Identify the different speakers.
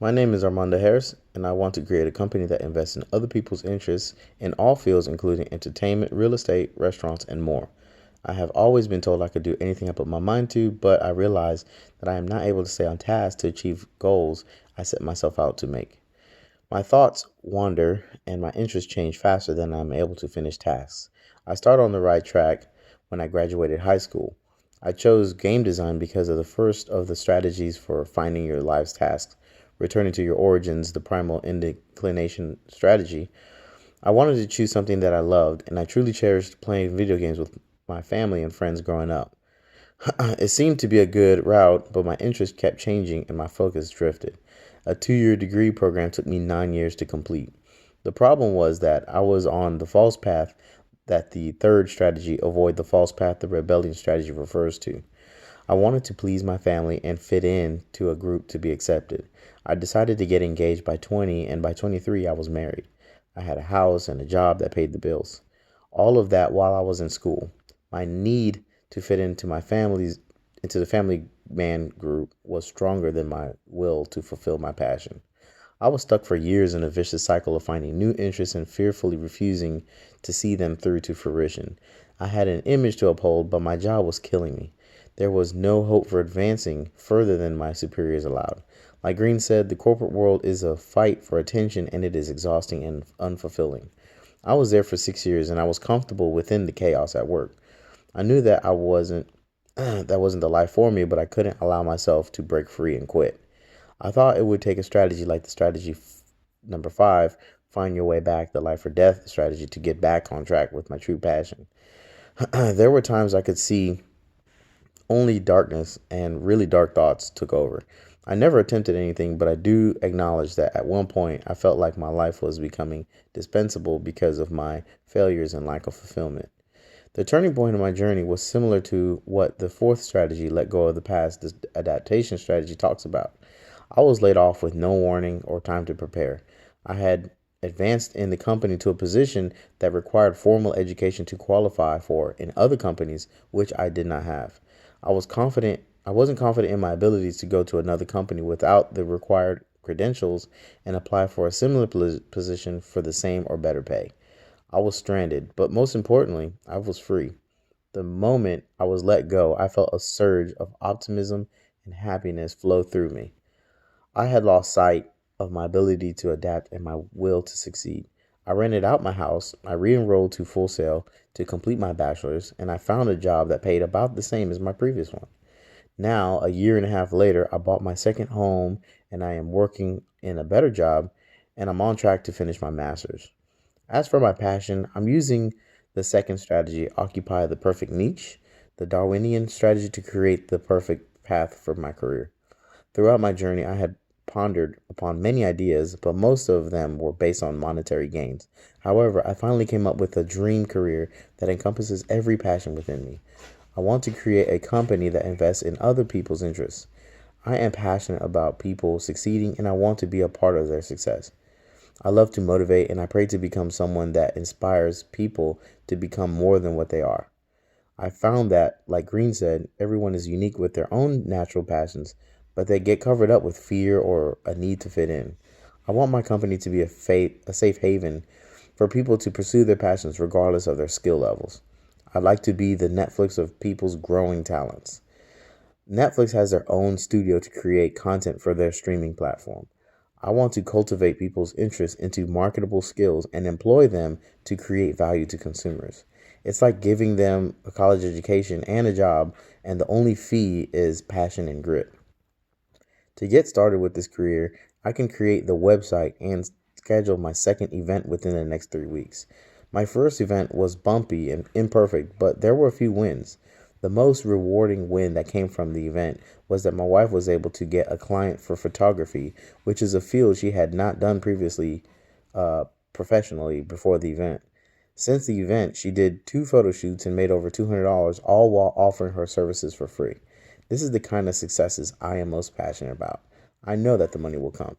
Speaker 1: My name is Armando Harris, and I want to create a company that invests in other people's interests in all fields, including entertainment, real estate, restaurants, and more. I have always been told I could do anything I put my mind to, but I realize that I am not able to stay on task to achieve goals I set myself out to make. My thoughts wander, and my interests change faster than I'm able to finish tasks. I started on the right track when I graduated high school. I chose game design because of the first of the strategies for finding your life's tasks, returning to your origins, the primal inclination strategy. I wanted to choose something that I loved, and I truly cherished playing video games with my family and friends growing up. It seemed to be a good route, but my interest kept changing and my focus drifted. A 2 year degree program took me 9 years to complete. The problem was that I was on the false path that the third strategy, avoid the false path the rebellion strategy, refers to. I wanted to please my family and fit in to a group to be accepted. I decided to get engaged by 20, and by 23, I was married. I had a house and a job that paid the bills. All of that while I was in school. My need to fit into the family man group was stronger than my will to fulfill my passion. I was stuck for years in a vicious cycle of finding new interests and fearfully refusing to see them through to fruition. I had an image to uphold, but my job was killing me. There was no hope for advancing further than my superiors allowed. Like Green said, the corporate world is a fight for attention and it is exhausting and unfulfilling. I was there for 6 years and I was comfortable within the chaos at work. I knew that I wasn't that wasn't the life for me, but I couldn't allow myself to break free and quit. I thought it would take a strategy like the number 5, find your way back, the life or death strategy, to get back on track with my true passion. There were times I could see only darkness and really dark thoughts took over. I never attempted anything, but I do acknowledge that at one point I felt like my life was becoming dispensable because of my failures and lack of fulfillment. The turning point in my journey was similar to what the fourth strategy, let go of the past, this adaptation strategy, talks about. I was laid off with no warning or time to prepare. I had advanced in the company to a position that required formal education to qualify for in other companies, which I did not have. I wasn't confident in my abilities to go to another company without the required credentials and apply for a similar position for the same or better pay. I was stranded, but most importantly, I was free. The moment I was let go, I felt a surge of optimism and happiness flow through me. I had lost sight of my ability to adapt and my will to succeed. I rented out my house, I re enrolled to Full Sail to complete my bachelor's, and I found a job that paid about the same as my previous one. Now, a year and a half later, I bought my second home and I am working in a better job and I'm on track to finish my master's. As for my passion, I'm using the second strategy, occupy the perfect niche, the Darwinian strategy to create the perfect path for my career. Throughout my journey, I had pondered upon many ideas, but most of them were based on monetary gains. However, I finally came up with a dream career that encompasses every passion within me. I want to create a company that invests in other people's interests. I am passionate about people succeeding and I want to be a part of their success. I love to motivate and I pray to become someone that inspires people to become more than what they are. I found that, like Green said, everyone is unique with their own natural passions, but they get covered up with fear or a need to fit in. I want my company to be a safe haven for people to pursue their passions regardless of their skill levels. I'd like to be the Netflix of people's growing talents. Netflix has their own studio to create content for their streaming platform. I want to cultivate people's interest into marketable skills and employ them to create value to consumers. It's like giving them a college education and a job, and the only fee is passion and grit. To get started with this career, I can create the website and schedule my second event within the next 3 weeks. My first event was bumpy and imperfect, but there were a few wins. The most rewarding win that came from the event was that my wife was able to get a client for photography, which is a field she had not done previously professionally before the event. Since the event, she did 2 photo shoots and made over $200, all while offering her services for free. This is the kind of successes I am most passionate about. I know that the money will come.